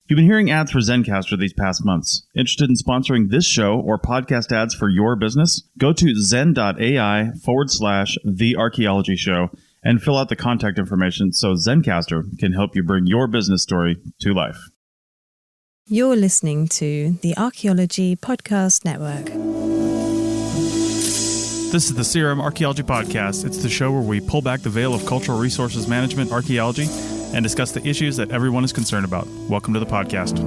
You've been hearing ads for Zencastr these past months. Interested in sponsoring this show or podcast ads for your business? Go to zen.ai/The Archaeology Show and fill out the contact information so Zencastr can help you bring your business story to life. You're listening to the Archaeology Podcast Network. This is the CRM Archaeology Podcast. It's the show where we pull back the veil of cultural resources management, archaeology, and discuss the issues that everyone is concerned about. Welcome to the podcast.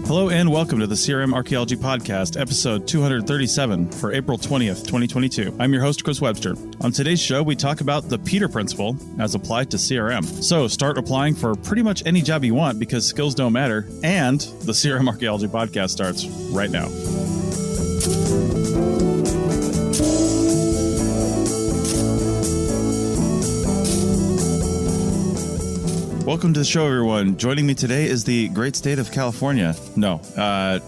Hello and welcome to the CRM Archaeology Podcast, episode 237 for April 20th, 2022. I'm your host, Chris Webster. On today's show, we talk about the Peter Principle as applied to CRM. So start applying for pretty much any job you want because skills don't matter, and the CRM Archaeology Podcast starts right now. Welcome to the show, everyone. Joining me today is the great state of California. No,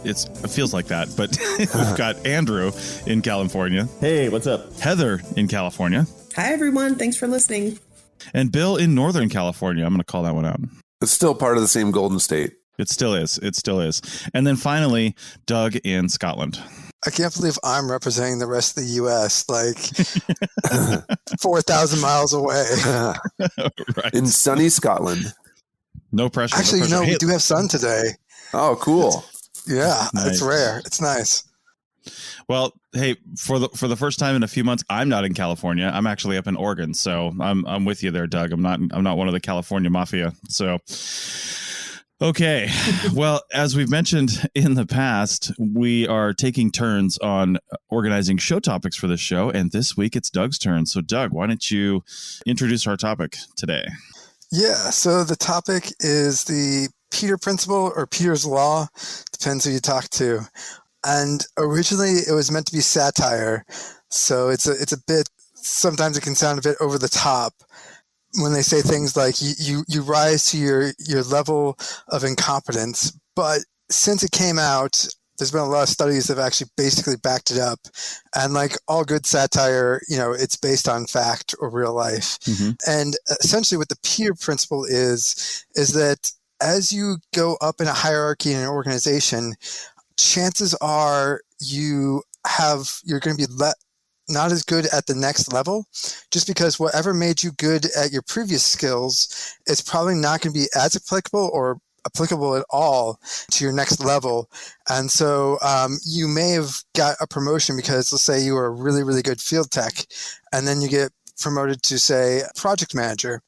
it feels like that, but we've got Andrew in California. Hey, what's up? Heather in California. Hi, everyone. Thanks for listening. And Bill in Northern California. I'm going to call that one out. It's still part of the same Golden State. It still is. It still is. And then finally, Doug in Scotland. I can't believe I'm representing the rest of the U.S. like 4,000 miles away. Right. In sunny Scotland. No pressure. Actually, no pressure. we do have sun today. Oh, cool. Yeah, Nice. It's rare. It's nice. Well, hey, for the first time in a few months, I'm not in California. I'm actually up in Oregon. So I'm with you there, Doug. I'm not one of the California mafia. So. Okay. Well, as we've mentioned in the past, we are taking turns on organizing show topics for this show. And this week it's Doug's turn. So Doug, why don't you introduce our topic today? Yeah. So the topic is the Peter Principle or Peter's Law. Depends who you talk to. And originally it was meant to be satire. So it's a bit, sometimes it can sound a bit over the top when they say things like you rise to your level of incompetence. But since it came out, there's been a lot of studies that have actually basically backed it up. And like all good satire, it's based on fact or real life. Mm-hmm. And essentially what the Peter Principle is that as you go up in a hierarchy in an organization, chances are you're going to be not as good at the next level, just because whatever made you good at your previous skills is probably not going to be as applicable or applicable at all to your next level. And so you may have got a promotion because, let's say you were a really, really good field tech, and then you get promoted to, say, project manager.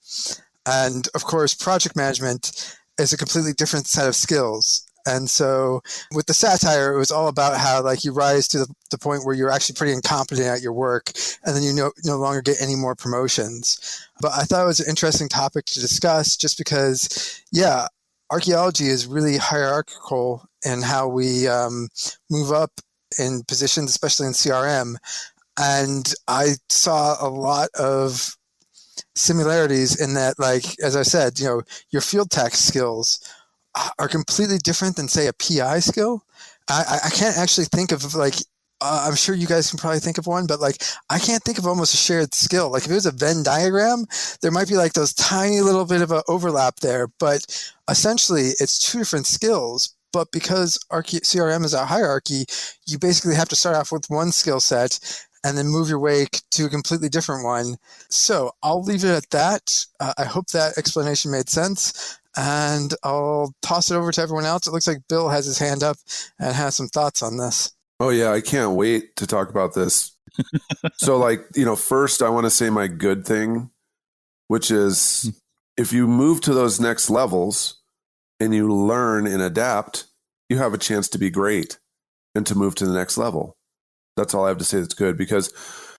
And of course, project management is a completely different set of skills. And so with the satire, it was all about how like you rise to the point where you're actually pretty incompetent at your work, and then you no longer get any more promotions. But I thought it was an interesting topic to discuss just because, yeah, archaeology is really hierarchical in how we move up in positions, especially in CRM. And I saw a lot of similarities in that, like, as I said, your field tech skills are completely different than, say, a PI skill. I can't actually think of, like, I'm sure you guys can probably think of one, but, like, I can't think of almost a shared skill. Like, if it was a Venn diagram, there might be, like, those tiny little bit of an overlap there. But essentially, it's two different skills. But because CRM is a hierarchy, you basically have to start off with one skill set and then move your way to a completely different one. So I'll leave it at that. I hope that explanation made sense. And I'll toss it over to everyone else. It looks like Bill has his hand up and has some thoughts on this. Oh, yeah. I can't wait to talk about this. So, first I want to say my good thing, which is if you move to those next levels and you learn and adapt, you have a chance to be great and to move to the next level. That's all I have to say that's good, because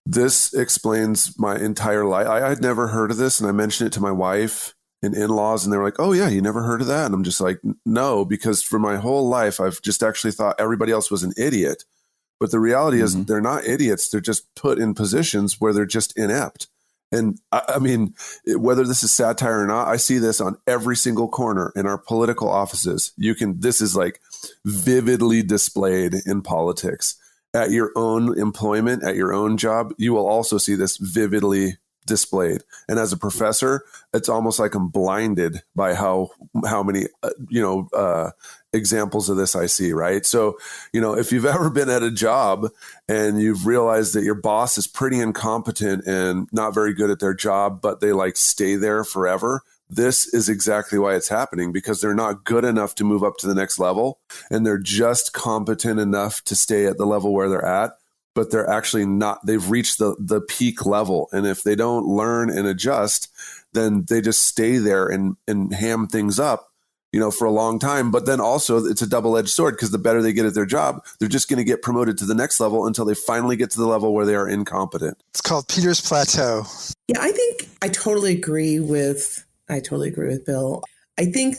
this explains my entire life. I had never heard of this, and I mentioned it to my wife and in-laws, and they were like, oh yeah, you never heard of that? And I'm just like, no, because for my whole life, I've just actually thought everybody else was an idiot. But the reality is they're not idiots. They're just put in positions where they're just inept. And I mean, whether this is satire or not, I see this on every single corner in our political offices. This is like vividly displayed in politics. at your own employment, at your own job, you will also see this vividly displayed. And as a professor, it's almost like I'm blinded by how many examples of this I see, right? So, if you've ever been at a job and you've realized that your boss is pretty incompetent and not very good at their job, but they like stay there forever, this is exactly why it's happening, because they're not good enough to move up to the next level, and they're just competent enough to stay at the level where they're at, but they're actually not, they've reached the peak level. And if they don't learn and adjust, then they just stay there and ham things up, for a long time. But then also it's a double-edged sword, because the better they get at their job, they're just going to get promoted to the next level until they finally get to the level where they are incompetent. It's called Peter's Plateau. Yeah, I think I totally agree with Bill. I think,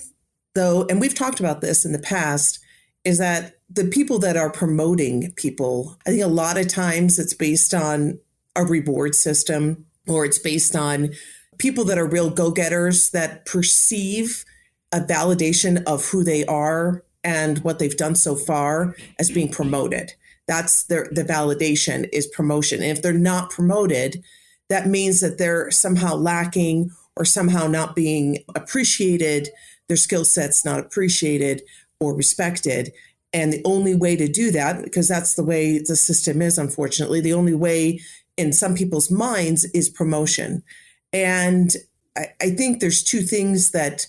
though, and we've talked about this in the past, is that the people that are promoting people, I think a lot of times it's based on a reward system, or it's based on people that are real go-getters that perceive a validation of who they are and what they've done so far as being promoted. That's the validation is promotion. And if they're not promoted, that means that they're somehow lacking or somehow not being appreciated, their skill set's not appreciated or respected. And the only way to do that, because that's the way the system is, unfortunately, the only way in some people's minds is promotion. And I think there's two things that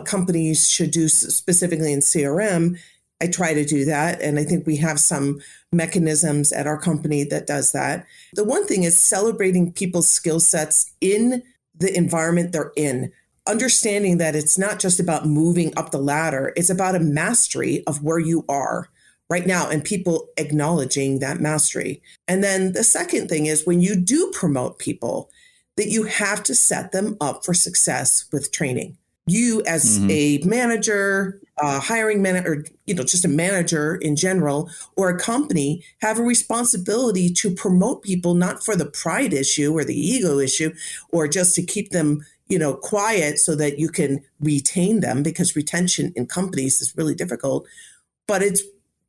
companies should do specifically in CRM. I try to do that. And I think we have some mechanisms at our company that does that. The one thing is celebrating people's skill sets in the environment they're in, understanding that it's not just about moving up the ladder, it's about a mastery of where you are right now and people acknowledging that mastery. And then the second thing is when you do promote people, that you have to set them up for success with training. You as a manager, hiring manager, just a manager in general, or a company have a responsibility to promote people, not for the pride issue or the ego issue, or just to keep them, quiet so that you can retain them, because retention in companies is really difficult. But it's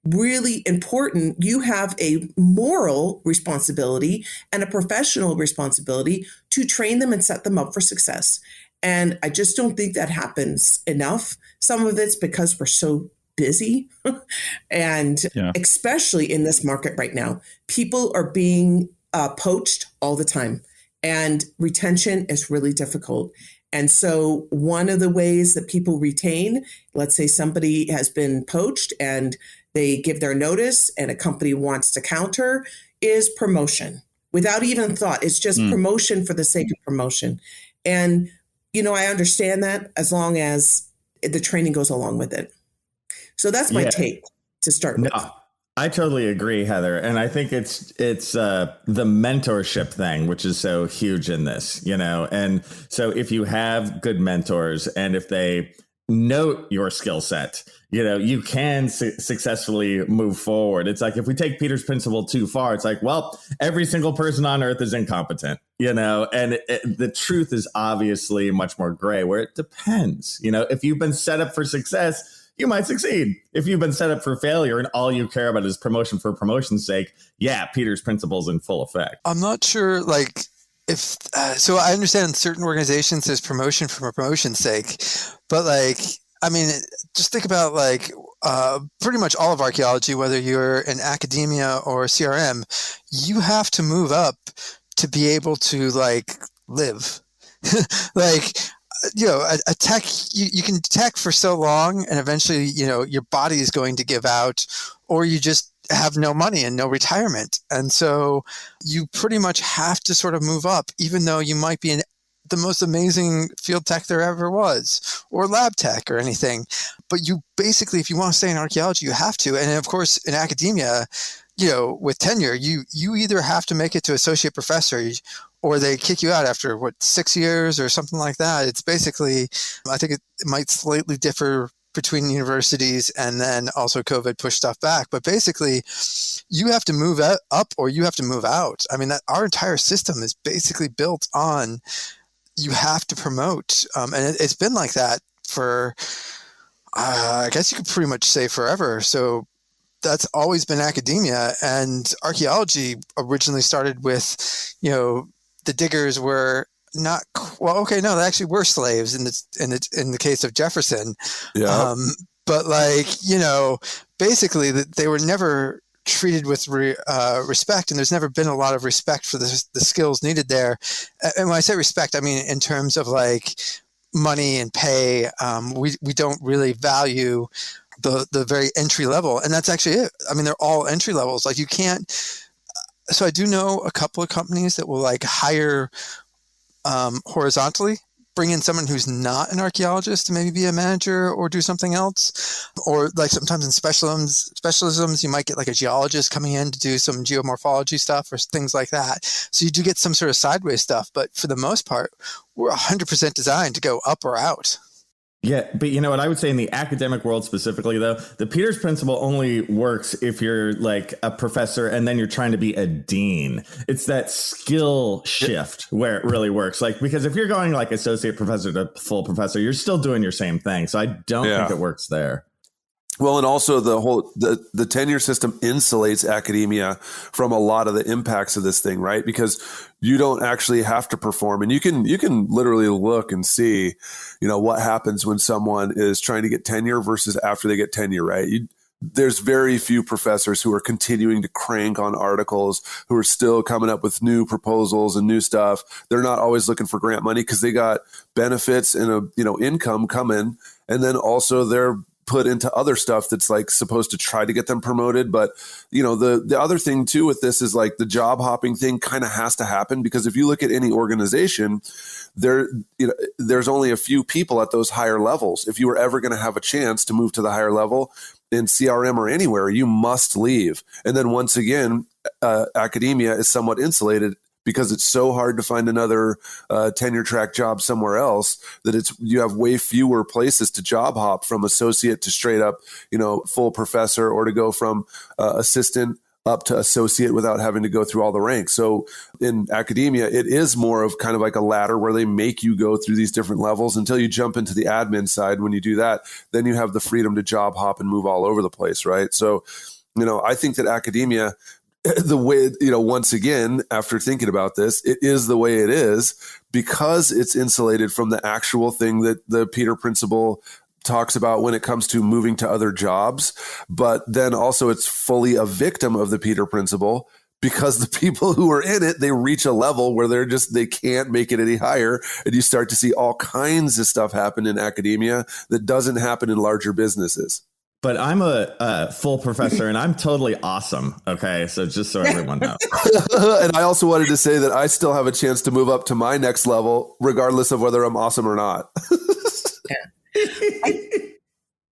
really important. You have a moral responsibility and a professional responsibility to train them and set them up for success. And I just don't think that happens enough. Some of it's because we're so busy. And especially in this market right now, people are being poached all the time. And retention is really difficult. And so one of the ways that people retain, let's say somebody has been poached and they give their notice and a company wants to counter, is promotion. Without even thought, it's just promotion for the sake of promotion. And I understand that as long as the training goes along with it. So that's my take to start with. I totally agree, Heather. And I think it's the mentorship thing, which is so huge in this, and so if you have good mentors and if they note your skill set, you can successfully move forward. It's like if we take Peter's principle too far, it's like, well, every single person on earth is incompetent, and the truth is obviously much more gray, where it depends. If you've been set up for success, you might succeed. If you've been set up for failure and all you care about is promotion for promotion's sake, Peter's principle's in full effect. I'm not sure, if so I understand in certain organizations there's promotion for promotion's sake, but just think about pretty much all of archaeology, whether you're in academia or CRM, you have to move up to be able to live. A tech, you can tech for so long and eventually, your body is going to give out, or you just have no money and no retirement. And so you pretty much have to sort of move up, even though you might be in the most amazing field tech there ever was, or lab tech or anything. But you basically, if you want to stay in archaeology, you have to. And of course, in academia, with tenure, you either have to make it to associate professor, or they kick you out after 6 years or something like that. It's basically, I think it might slightly differ between universities, and then also COVID pushed stuff back. But basically, you have to move up or you have to move out. I mean, our entire system is basically built on you have to promote. And it's been like that for, I guess you could pretty much say forever. So that's always been academia. And archaeology originally started with, the diggers were not well. Okay, no, they actually were slaves in the case of Jefferson. Yeah. But basically they were never treated with respect, and there's never been a lot of respect for the skills needed there. And when I say respect, I mean in terms of like money and pay. We don't really value the very entry level, and that's actually it. I mean, they're all entry levels. Like you can't. So I do know a couple of companies that will like hire horizontally, bring in someone who's not an archaeologist to maybe be a manager or do something else. Or like sometimes in specialisms, you might get like a geologist coming in to do some geomorphology stuff or things like that. So you do get some sort of sideways stuff. But for the most part, we're 100% designed to go up or out. Yeah, but you know what I would say in the academic world specifically, though, the Peters principle only works if you're like a professor and then you're trying to be a dean. It's that skill shift where it really works. Like, because if you're going like associate professor to full professor, you're still doing your same thing. So I don't think it works there. Well, and also the tenure system insulates academia from a lot of the impacts of this thing, right? Because you don't actually have to perform, and you can literally look and see, what happens when someone is trying to get tenure versus after they get tenure, right? There's very few professors who are continuing to crank on articles, who are still coming up with new proposals and new stuff. They're not always looking for grant money because they got benefits and income coming, and then also they're put into other stuff that's like supposed to try to get them promoted. But, the other thing too with this is like the job hopping thing kind of has to happen, because if you look at any organization, there's only a few people at those higher levels. If you were ever going to have a chance to move to the higher level in CRM or anywhere, you must leave. And then once again, academia is somewhat insulated because it's so hard to find another tenure track job somewhere else that you have way fewer places to job hop from associate to straight up, full professor, or to go from assistant up to associate without having to go through all the ranks. So in academia, it is more of kind of like a ladder where they make you go through these different levels until you jump into the admin side. When you do that, then you have the freedom to job hop and move all over the place, right? So, I think that academia, the way, once again, after thinking about this, it is the way it is because it's insulated from the actual thing that the Peter Principle talks about when it comes to moving to other jobs. But then also it's fully a victim of the Peter Principle because the people who are in it, they reach a level where they can't make it any higher. And you start to see all kinds of stuff happen in academia that doesn't happen in larger businesses. But I'm a full professor and I'm totally awesome. Okay. So just so everyone knows. And I also wanted to say that I still have a chance to move up to my next level, regardless of whether I'm awesome or not.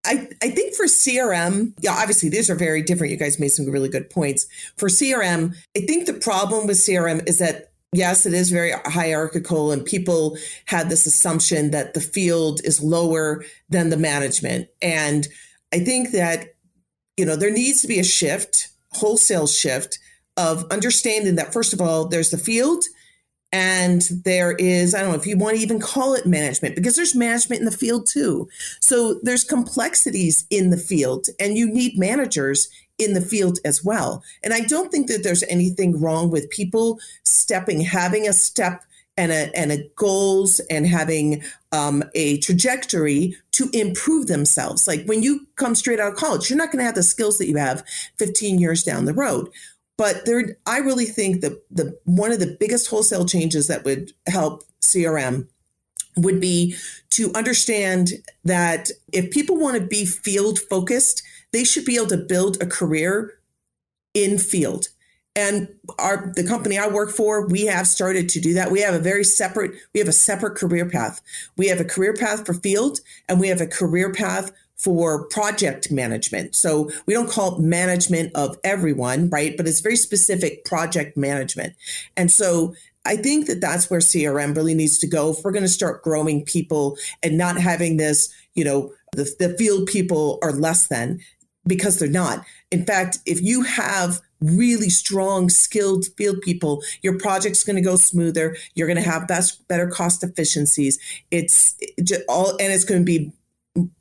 I think for CRM, obviously these are very different. You guys made some really good points. For CRM, I think the problem with CRM is that, yes, it is very hierarchical, and people had this assumption that the field is lower than the management. And I think that, there needs to be a shift, wholesale shift of understanding that, first of all, there's the field and there is, I don't know if you want to even call it management, because there's management in the field too. So there's complexities in the field and you need managers in the field as well. And I don't think that there's anything wrong with people having a step and a goals and having a trajectory to improve themselves. Like when you come straight out of college, you're not going to have the skills that you have 15 years down the road. But I really think that one of the biggest wholesale changes that would help CRM would be to understand that if people want to be field focused, they should be able to build a career in field. And the company I work for, we have started to do that. We have a separate career path. We have a career path for field, and we have a career path for project management. So we don't call it management of everyone, right? But it's very specific project management. And so I think that that's where CRM really needs to go. If we're going to start growing people and not having this, the field people are less than, because they're not. In fact, if you have really strong, skilled field people, your project's going to go smoother. You're going to have better cost efficiencies. It's going to be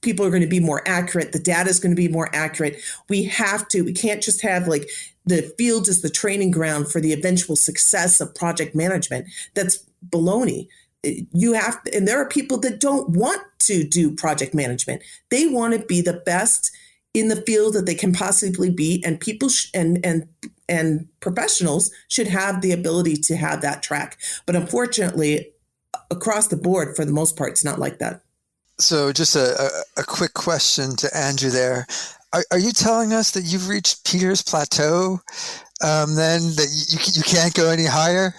people are going to be more accurate. The data is going to be more accurate. We can't just have like the field is the training ground for the eventual success of project management. That's baloney. And there are people that don't want to do project management. They want to be the best in the field that they can possibly be. And people and professionals should have the ability to have that track. But unfortunately, across the board, for the most part, it's not like that. So just a quick question to Andrew there. Are you telling us that you've reached Peter's plateau, then that you can't go any higher?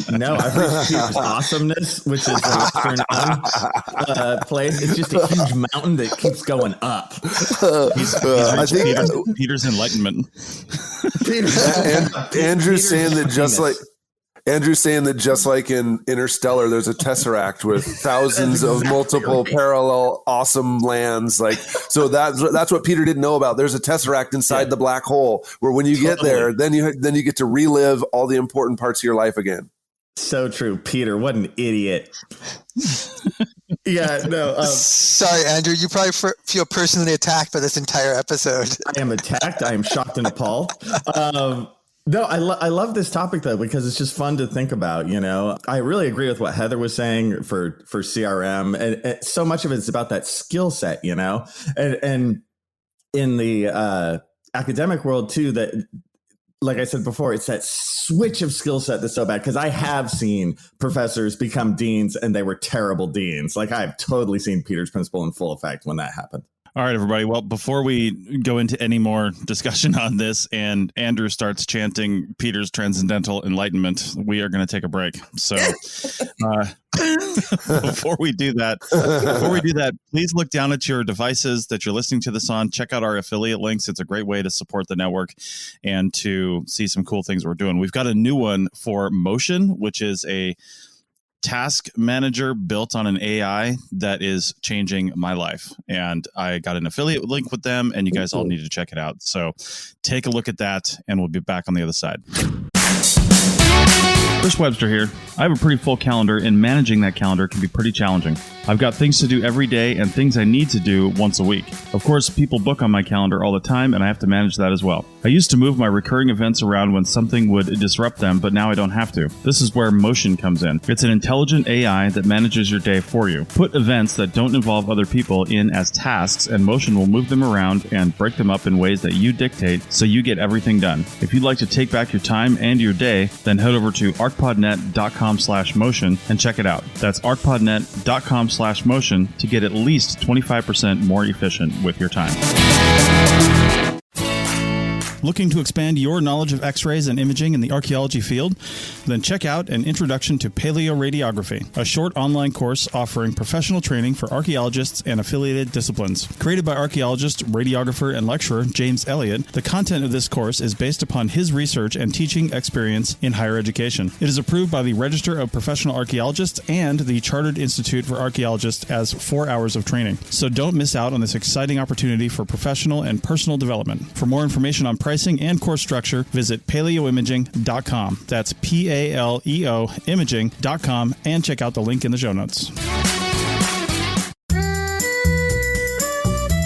No, I've reached Peter's awesomeness, which is a turn-on place. It's just a huge mountain that keeps going up. I think Peter's enlightenment. Andrew's saying that just like in Interstellar, there's a tesseract with thousands of multiple parallel awesome lands. Like, so that's what Peter didn't know about. There's a tesseract inside the black hole where when you get there, then you get to relive all the important parts of your life again. So true. Peter, what an idiot. Yeah, no. Sorry, Andrew, you probably feel personally attacked by this entire episode. I am attacked. I am shocked and appalled. No, I love this topic, though, because it's just fun to think about. I really agree with what Heather was saying for CRM. And so much of it is about that skill set, and in the academic world, too, that, like I said before, it's that switch of skill set that's so bad, because I have seen professors become deans and they were terrible deans. Like, I've totally seen Peter's principle in full effect when that happened. All right, everybody. Well, before we go into any more discussion on this and Andrew starts chanting Peter's transcendental enlightenment, we are going to take a break. So before we do that, please look down at your devices that you're listening to this on. Check out our affiliate links. It's a great way to support the network and to see some cool things we're doing. We've got a new one for Motion, which is a task manager built on an AI that is changing my life. And I got an affiliate link with them, and you guys all need to check it out. So take a look at that, and we'll be back on the other side. Chris Webster here. I have a pretty full calendar, and managing that calendar can be pretty challenging. I've got things to do every day and things I need to do once a week. Of course, people book on my calendar all the time, and I have to manage that as well. I used to move my recurring events around when something would disrupt them, but now I don't have to. This is where Motion comes in. It's an intelligent AI that manages your day for you. Put events that don't involve other people in as tasks, and Motion will move them around and break them up in ways that you dictate so you get everything done. If you'd like to take back your time and your day, then head over to archpodnet.com/motion and check it out. That's archpodnet.com/motion to get at least 25% more efficient with your time. Looking to expand your knowledge of X-rays and imaging in the archaeology field? Then check out An Introduction to Paleoradiography, a short online course offering professional training for archaeologists and affiliated disciplines. Created by archaeologist, radiographer, and lecturer James Elliott, the content of this course is based upon his research and teaching experience in higher education. It is approved by the Register of Professional Archaeologists and the Chartered Institute for Archaeologists as 4 hours of training. So don't miss out on this exciting opportunity for professional and personal development. For more information on pricing and course structure, visit paleoimaging.com. That's PALEO imaging.com, and check out the link in the show notes.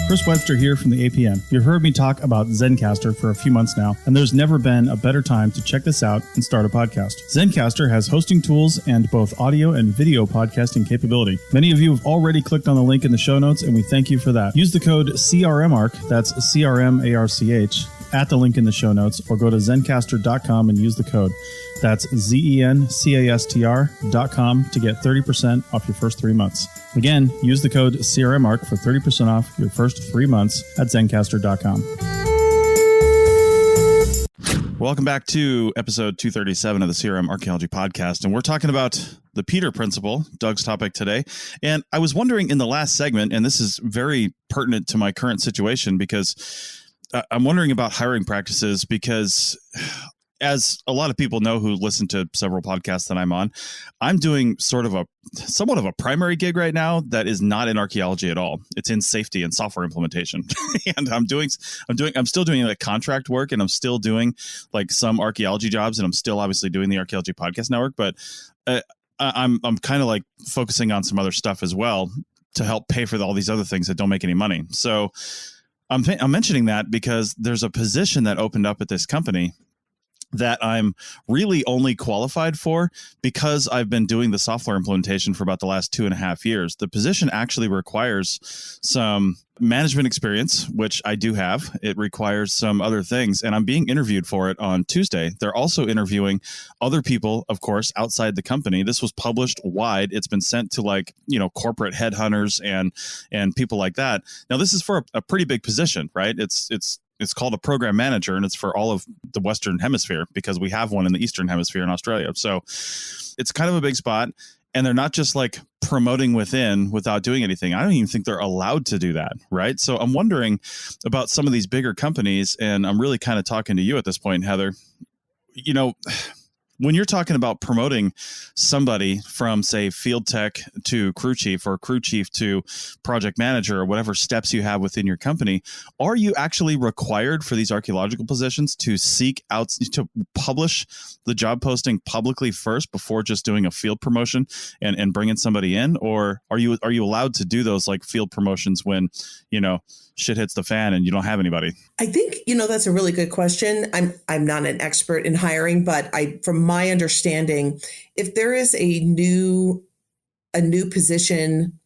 Chris Webster here from the APM. You've heard me talk about Zencastr for a few months now, and there's never been a better time to check this out and start a podcast. Zencastr has hosting tools and both audio and video podcasting capability. Many of you have already clicked on the link in the show notes, and we thank you for that. Use the code CRMARC, that's CRMARCH, at the link in the show notes, or go to zencastr.com and use the code. That's zencastr.com to get 30% off your first 3 months. Again, use the code CRMARC for 30% off your first 3 months at zencastr.com. Welcome back to episode 237 of the CRM Archaeology Podcast, and we're talking about the Peter Principle, Doug's topic today. And I was wondering in the last segment, and this is very pertinent to my current situation, because I'm wondering about hiring practices, because as a lot of people know who listen to several podcasts that I'm on, I'm doing somewhat of a primary gig right now that is not in archaeology at all. It's in safety and software implementation. And I'm still doing like contract work, and I'm still doing like some archaeology jobs, and I'm still obviously doing the Archaeology Podcast Network, but I'm kind of like focusing on some other stuff as well. to help pay for all these other things that don't make any money. So I'm mentioning that because there's a position that opened up at this company that I'm really only qualified for because I've been doing the software implementation for about the last 2.5 years. The position actually requires some management experience, which I do have. It requires some other things, and I'm being interviewed for it on Tuesday. They're also interviewing other people, of course, outside the company. This was published wide. It's been sent to corporate headhunters and people like that. Now, this is for a pretty big position, right? It's called a program manager, and it's for all of the Western Hemisphere because we have one in the Eastern Hemisphere in Australia. So it's kind of a big spot, and they're not just like promoting within without doing anything. I don't even think they're allowed to do that, right? So I'm wondering about some of these bigger companies, and I'm really kind of talking to you at this point, Heather. When you're talking about promoting somebody from, say, field tech to crew chief or crew chief to project manager or whatever steps you have within your company, are you actually required for these archaeological positions to seek out, to publish the job posting publicly first before just doing a field promotion and bringing somebody in? Or are you allowed to do those like field promotions when, shit hits the fan and you don't have anybody? I think, that's a really good question. I'm not an expert in hiring, but from my understanding, if there is a new position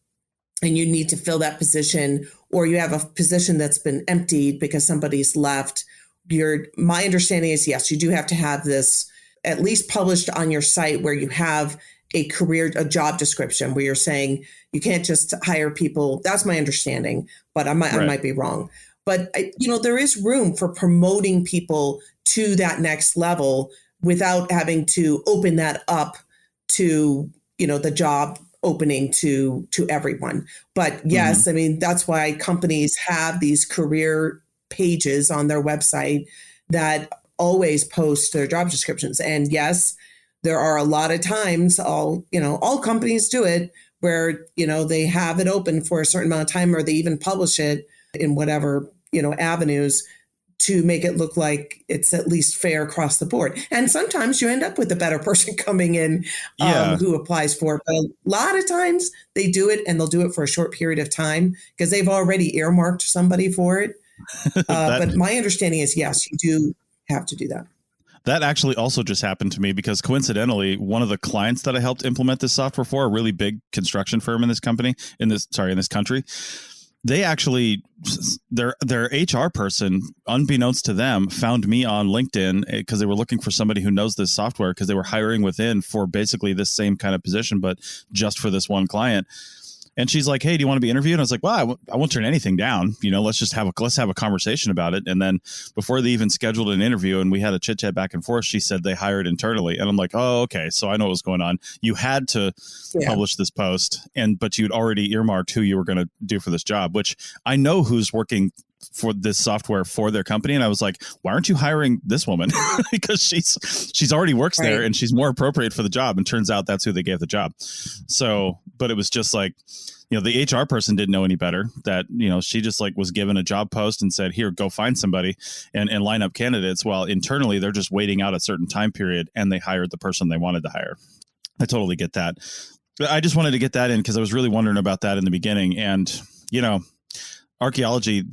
and you need to fill that position, or you have a position that's been emptied because somebody's left, my understanding is, yes, you do have to have this at least published on your site where you have a job description where you're saying you can't just hire people. That's my understanding, but I might be wrong. But there is room for promoting people to that next level without having to open that up to, the job opening to everyone. But yes, I mean, that's why companies have these career pages on their website that always post their job descriptions. And yes, there are a lot of times all companies do it where, they have it open for a certain amount of time, or they even publish it in whatever, avenues to make it look like it's at least fair across the board. And sometimes you end up with a better person coming in who applies for it. But a lot of times they do it, and they'll do it for a short period of time because they've already earmarked somebody for it. But my understanding is, yes, you do have to do that. That actually also just happened to me because coincidentally, one of the clients that I helped implement this software for, a really big construction firm in this country, they actually, their HR person, unbeknownst to them, found me on LinkedIn because they were looking for somebody who knows this software because they were hiring within for basically this same kind of position, but just for this one client. And she's like, "Hey, do you want to be interviewed?" And I was like, "Well, I won't turn anything down. Let's have a conversation about it." And then before they even scheduled an interview and we had a chit chat back and forth, she said they hired internally. And I'm like, "Oh, okay. So I know what was going on. You had to publish this post, but you'd already earmarked who you were going to do for this job, which I know who's working for this software for their company." And I was like, "Why aren't you hiring this woman?" Because she's already works there and she's more appropriate for the job. And turns out that's who they gave the job. So, but it was just like, the HR person didn't know any better, that, she just like was given a job post and said, "Here, go find somebody and line up candidates." While internally they're just waiting out a certain time period and they hired the person they wanted to hire. I totally get that. But I just wanted to get that in because I was really wondering about that in the beginning. And, archaeology,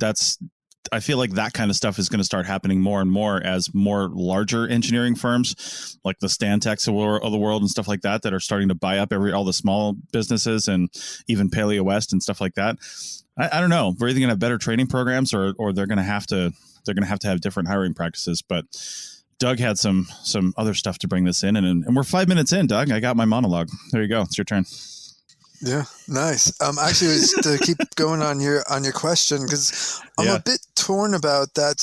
I feel like that kind of stuff is going to start happening more and more as more larger engineering firms like the Stantec's of the world and stuff like that are starting to buy up all the small businesses and even Paleo West and stuff like that. I don't know. We're either going to have better training programs or they're going to have to have different hiring practices. But Doug had some other stuff to bring this in, and we're 5 minutes in, Doug. I got my monologue. There you go. It's your turn. Yeah, nice. Actually, just to keep going on your question, because I'm a bit torn about that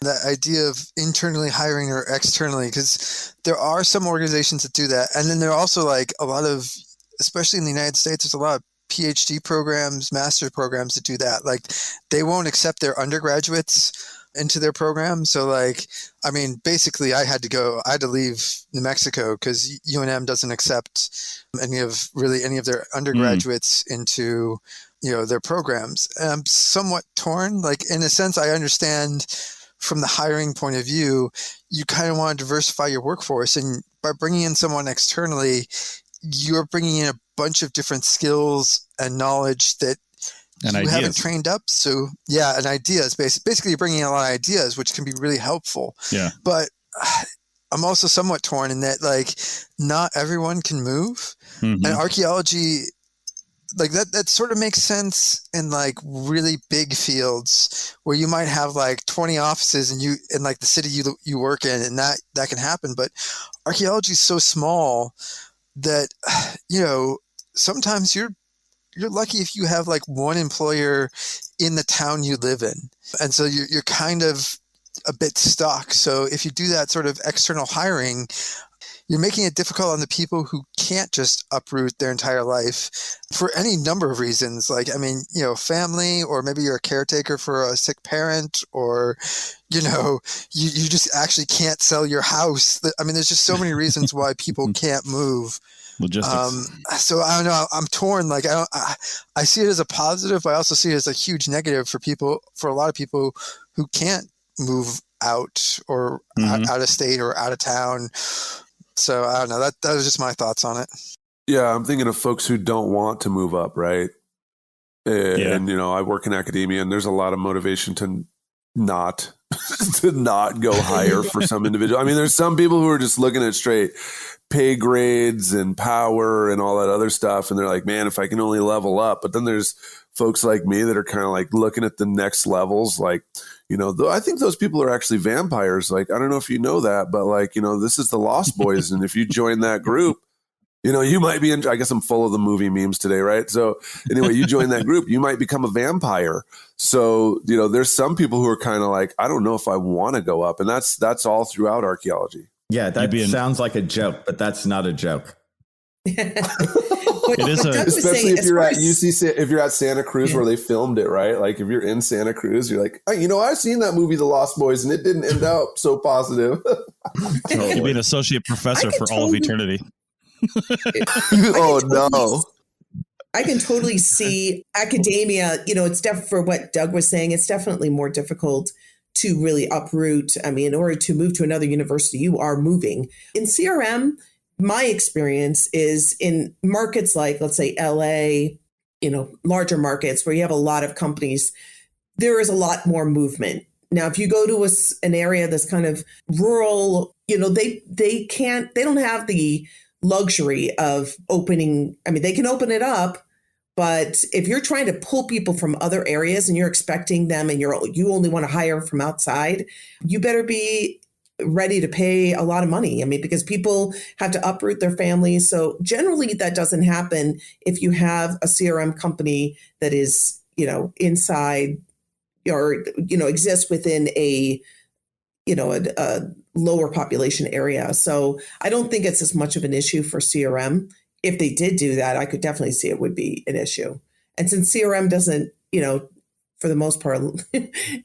that idea of internally hiring or externally, because there are some organizations that do that, and then there are also like a lot of, especially in the United States, there's a lot of PhD programs, master's programs that do that. Like they won't accept their undergraduates into their program. So basically I had to leave New Mexico because UNM doesn't accept any of their undergraduates into, their programs. And I'm somewhat torn. Like in a sense, I understand from the hiring point of view, you kind of want to diversify your workforce, and by bringing in someone externally, you're bringing in a bunch of different skills and knowledge that And you ideas. haven't trained up. So yeah, and ideas. Basically, you're bringing in a lot of ideas, which can be really helpful. Yeah. But I'm also somewhat torn in that, like, not everyone can move. Mhm. And archaeology, like that sort of makes sense in like really big fields where you might have like 20 offices and you in like the city you work in, and that can happen. But archaeology is so small that, you know, sometimes you're lucky if you have like one employer in the town you live in, and so you're kind of a bit stuck. So if you do that sort of external hiring, you're making it difficult on the people who can't just uproot their entire life for any number of reasons. Like, I mean, you know, family, or maybe you're a caretaker for a sick parent, or, you know, you just actually can't sell your house. I mean, there's just so many reasons why people can't move. Logistics. So I don't know. I'm torn. Like, I see it as a positive, but I also see it as a huge negative for a lot of people who can't move out or out of state or out of town. So I don't know. That was just my thoughts on it. Yeah, I'm thinking of folks who don't want to move up, right? And you know, I work in academia, and there's a lot of motivation to not go higher for some individual. I mean, there's some people who are just looking at straight pay grades and power and all that other stuff, and they're like, man, if I can only level up. But then there's folks like me that are kind of like looking at the next levels, like, you know, I think those people are actually vampires. Like, I don't know if you know that, but like, you know, this is the Lost Boys. And if you join that group, you know, you might be I guess I'm full of the movie memes today, right? So anyway, you join that group, you might become a vampire. So, you know, there's some people who are kind of like, I don't know if I want to go up. And that's all throughout archaeology. Yeah, that sounds like a joke, but that's not a joke. It is especially if you're at if you're at Santa Cruz where they filmed it, right? Like if you're in Santa Cruz, you're like, you know, I've seen that movie, The Lost Boys, and it didn't end up so positive. You'd be an associate professor for all of eternity. Oh no. I can totally see academia, you know, it's for what Doug was saying, it's definitely more difficult to really uproot. I mean, in order to move to another university, you are moving. In CRM, my experience is in markets like, let's say, LA, you know, larger markets where you have a lot of companies, there is a lot more movement. Now, if you go to an area that's kind of rural, you know, they don't have the luxury of opening. I mean, they can open it up, but if you're trying to pull people from other areas and you're expecting them and you only want to hire from outside, you better be ready to pay a lot of money. I mean, because people have to uproot their families. So generally that doesn't happen if you have a CRM company that is, you know, inside or, you know, exists within a lower population area. So I don't think it's as much of an issue for CRM. If they did do that, I could definitely see it would be an issue. And since CRM doesn't, you know, for the most part,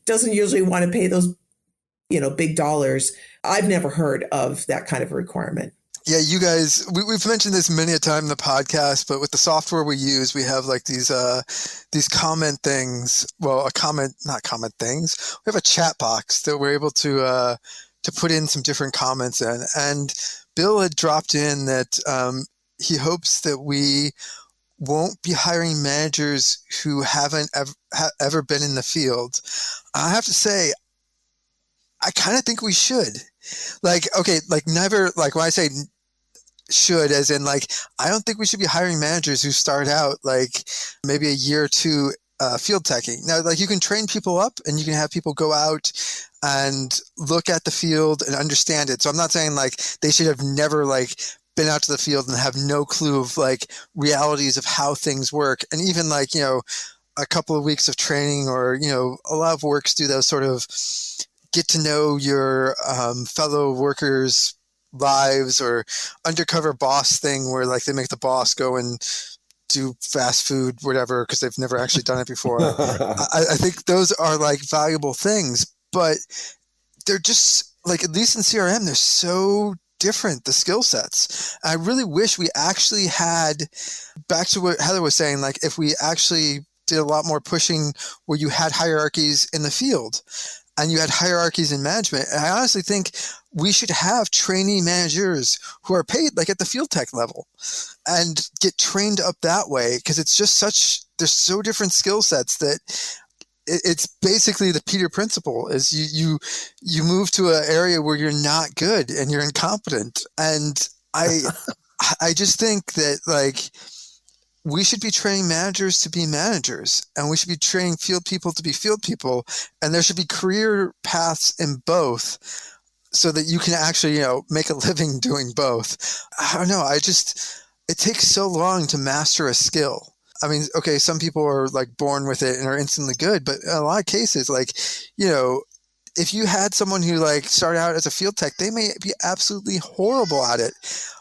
doesn't usually want to pay those, you know, big dollars, I've never heard of that kind of a requirement. Yeah, you guys, we've mentioned this many a time in the podcast, but with the software we use, we have like these comment things. Well, not comment things. We have a chat box that we're able to put in some different comments in. And Bill had dropped in that he hopes that we won't be hiring managers who haven't ever been in the field. I have to say, I kind of think we should. Like, okay, like never, like when I say should, as in like, I don't think we should be hiring managers who start out like maybe a year or two field teching. Now, like you can train people up and you can have people go out and look at the field and understand it. So I'm not saying like they should have never like been out to the field and have no clue of like realities of how things work. And even like, you know, a couple of weeks of training or, you know, a lot of works do those sort of get to know your fellow workers' lives or undercover boss thing where like they make the boss go and do fast food, whatever, because they've never actually done it before. I think those are like valuable things, but they're just like, at least in CRM, they're so different, the skill sets. I really wish we actually had, back to what Heather was saying, like if we actually did a lot more pushing where you had hierarchies in the field and you had hierarchies in management. And I honestly think we should have trainee managers who are paid like at the field tech level and get trained up that way, because it's just there's so different skill sets that it's basically the Peter principle is you move to an area where you're not good and you're incompetent. And I just think that like we should be training managers to be managers, and we should be training field people to be field people. And there should be career paths in both so that you can actually, make a living doing both. I don't know. It takes so long to master a skill. I mean, okay, some people are like born with it and are instantly good, but in a lot of cases, like, if you had someone who like started out as a field tech, they may be absolutely horrible at it,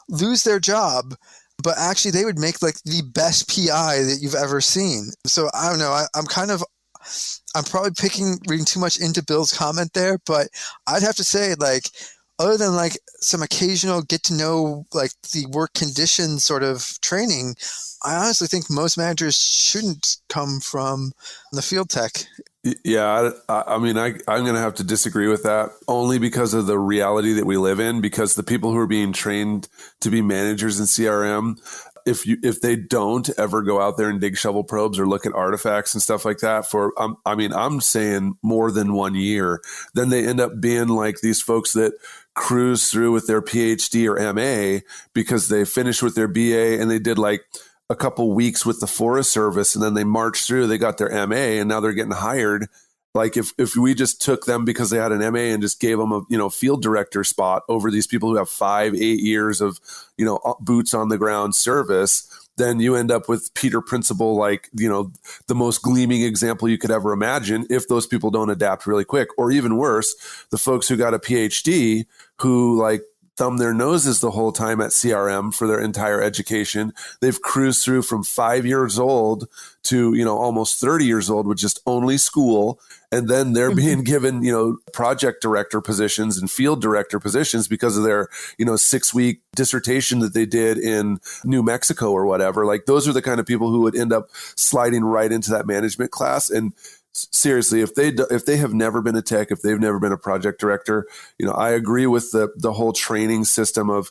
lose their job, but actually they would make like the best PI that you've ever seen. So I don't know. I'm probably reading too much into Bill's comment there, but I'd have to say, like, other than like some occasional get to know like the work conditions sort of training, I honestly think most managers shouldn't come from the field tech. Yeah, I mean, I'm going to have to disagree with that, only because of the reality that we live in, because the people who are being trained to be managers in CRM, if they don't ever go out there and dig shovel probes or look at artifacts and stuff like that for, I'm saying more than 1 year, then they end up being like these folks that cruise through with their PhD or MA because they finished with their BA and they did like a couple weeks with the Forest Service, and then they marched through, they got their MA, and now they're getting hired. Like if we just took them because they had an MA and just gave them a field director spot over these people who have 5-8 years of boots on the ground service, then you end up with Peter Principle, like the most gleaming example you could ever imagine if those people don't adapt really quick. Or even worse, the folks who got a PhD who like thumb their noses the whole time at CRM for their entire education. They've cruised through from 5 years old to, almost 30 years old with just only school. And then they're being given, project director positions and field director positions because of their, 6-week dissertation that they did in New Mexico or whatever. Like those are the kind of people who would end up sliding right into that management class. And seriously, if they have never been a tech, if they've never been a project director, I agree with the whole training system of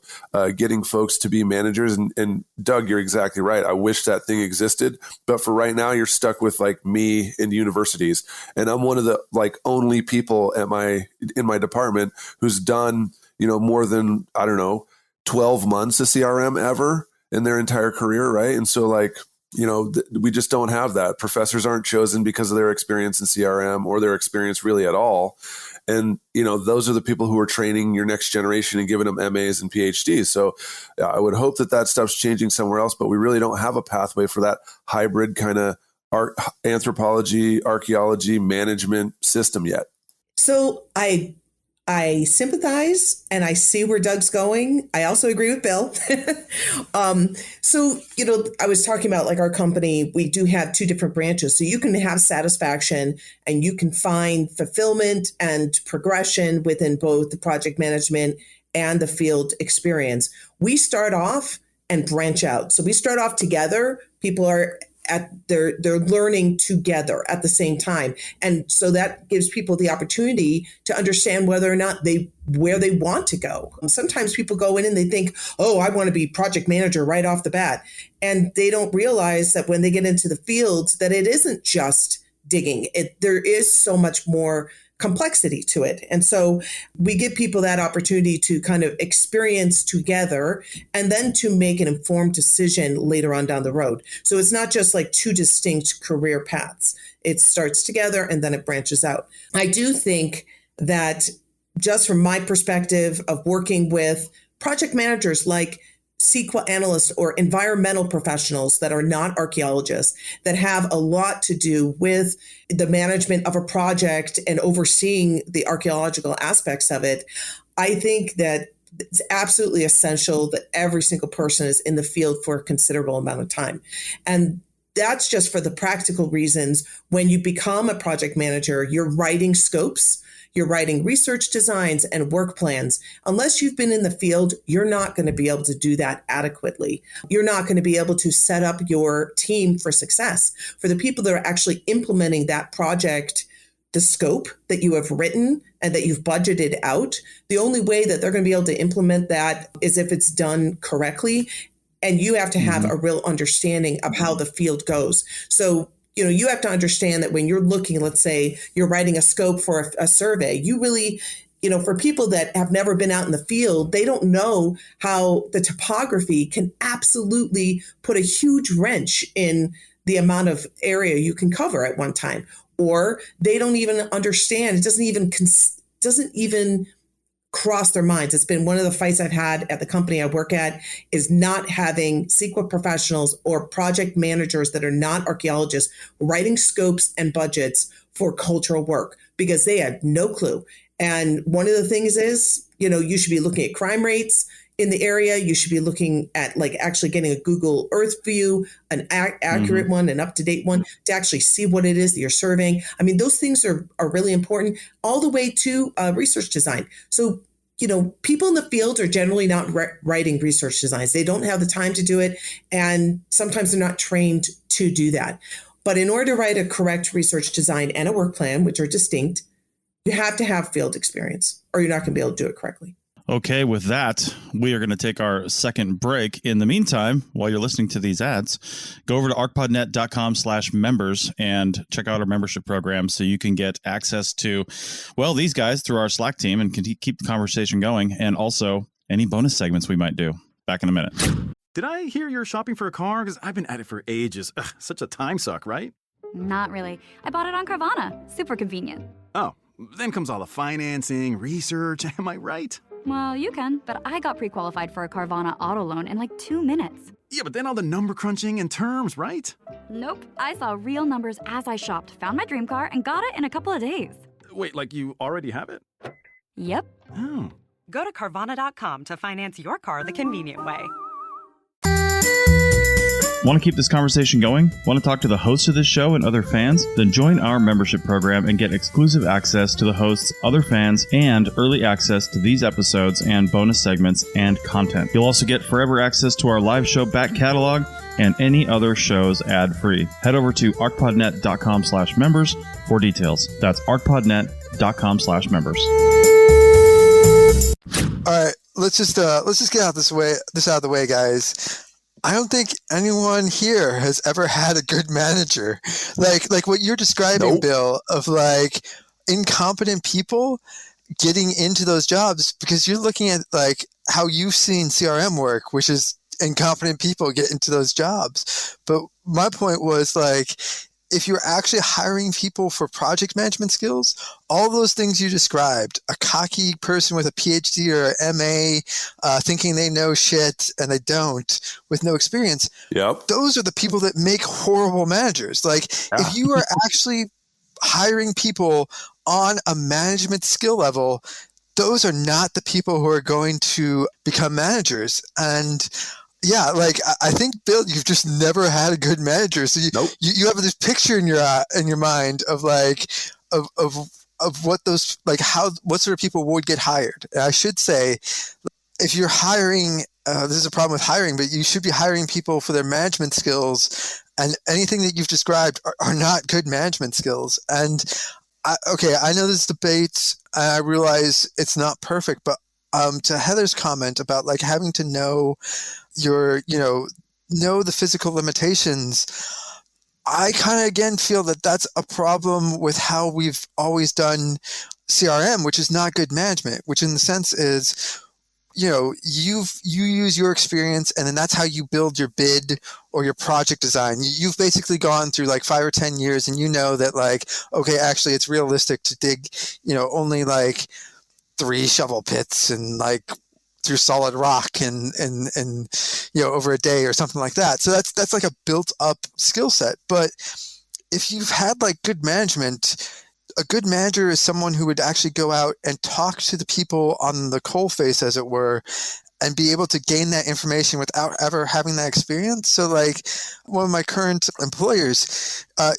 getting folks to be managers. And Doug, you're exactly right. I wish that thing existed, but for right now, you're stuck with like me in universities, and I'm one of the like only people in my department who's done more than 12 months of CRM ever in their entire career, right? And so like, we just don't have that. Professors aren't chosen because of their experience in CRM or their experience really at all. And, those are the people who are training your next generation and giving them MAs and PhDs. So I would hope that stuff's changing somewhere else, but we really don't have a pathway for that hybrid kind of anthropology, archaeology, management system yet. So I sympathize and I see where Doug's going. I also agree with Bill. So, I was talking about like our company, we do have 2 different branches. So you can have satisfaction and you can find fulfillment and progression within both the project management and the field experience. We start off and branch out. So we start off together. People are they're learning together at the same time. And so that gives people the opportunity to understand whether or not where they want to go. Sometimes people go in and they think, oh, I want to be project manager right off the bat. And they don't realize that when they get into the field, that it isn't just digging. There is so much more complexity to it. And so we give people that opportunity to kind of experience together and then to make an informed decision later on down the road. So it's not just like 2 distinct career paths. It starts together and then it branches out. I do think that just from my perspective of working with project managers like SQL analysts or environmental professionals that are not archaeologists, that have a lot to do with the management of a project and overseeing the archaeological aspects of it, I think that it's absolutely essential that every single person is in the field for a considerable amount of time. And that's just for the practical reasons. When you become a project manager, you're writing scopes, you're writing research designs and work plans. Unless you've been in the field, you're not going to be able to do that adequately. You're not going to be able to set up your team for success. For the people that are actually implementing that project the scope that you have written and that you've budgeted out. The only way that they're going to be able to implement that is if it's done correctly. And you have to have a real understanding of how the field goes. So, you have to understand that when you're looking, let's say you're writing a scope for a survey, you really, for people that have never been out in the field, they don't know how the topography can absolutely put a huge wrench in the amount of area you can cover at one time. Or they don't even understand. It doesn't even cross their minds. It's been one of the fights I've had at the company I work at, is not having CEQA professionals or project managers that are not archaeologists writing scopes and budgets for cultural work, because they have no clue. And one of the things is, you should be looking at crime rates in the area. You should be looking at actually getting a Google Earth view, an accurate one, an up-to-date one, to actually see what it is that you're surveying. I mean, those things are really important, all the way to research design. So, people in the field are generally not writing research designs. They don't have the time to do it. And sometimes they're not trained to do that. But in order to write a correct research design and a work plan, which are distinct, you have to have field experience, or you're not going to be able to do it correctly. Okay, with that, we are going to take our second break. In the meantime, while you're listening to these ads, go over to archpodnet.com/members and check out our membership program so you can get access to, these guys through our Slack team and can keep the conversation going, and also any bonus segments we might do. Back in a minute. Did I hear you're shopping for a car? Because I've been at it for ages. Ugh, such a time suck, right? Not really. I bought it on Carvana. Super convenient. Oh, then comes all the financing, research. Am I right? Well, you can, but I got pre-qualified for a Carvana auto loan in 2 minutes. Yeah, but then all the number crunching and terms, right? Nope. I saw real numbers as I shopped, found my dream car, and got it in a couple of days. Wait, you already have it? Yep. Oh. Go to Carvana.com to finance your car the convenient way. Want to keep this conversation going? Want to talk to the host of this show and other fans? Then join our membership program and get exclusive access to the hosts, other fans, and early access to these episodes and bonus segments and content. You'll also get forever access to our live show back catalog and any other shows ad-free. Head over to archpodnet.com/members for details. That's archpodnet.com/members. All right, let's just get this out of the way, guys. I don't think anyone here has ever had a good manager. Like what you're describing, Bill, of incompetent people getting into those jobs, because you're looking at how you've seen CRM work, which is incompetent people get into those jobs. But my point was if you're actually hiring people for project management skills, all those things you described, a cocky person with a PhD or an MA thinking they know shit and they don't, with no experience, those are the people that make horrible managers. If you are actually hiring people on a management skill level, those are not the people who are going to become managers. And yeah, I think, Bill, you've just never had a good manager. So you have this picture in your mind of of what those what sort of people would get hired. And I should say, if you're hiring, this is a problem with hiring, but you should be hiring people for their management skills. And anything that you've described are not good management skills. And I know this debate. I realize it's not perfect, but to Heather's comment about having to know know the physical limitations, I kind of again feel that that's a problem with how we've always done CRM, which is not good management, which in the sense is, you use your experience and then that's how you build your bid or your project design. You've basically gone through 5 or 10 years and that okay, actually it's realistic to dig, only 3 shovel pits and through solid rock and over a day or something like that. So that's a built up skill set. But if you've had good management, a good manager is someone who would actually go out and talk to the people on the coalface, as it were, and be able to gain that information without ever having that experience. So one of my current employers, so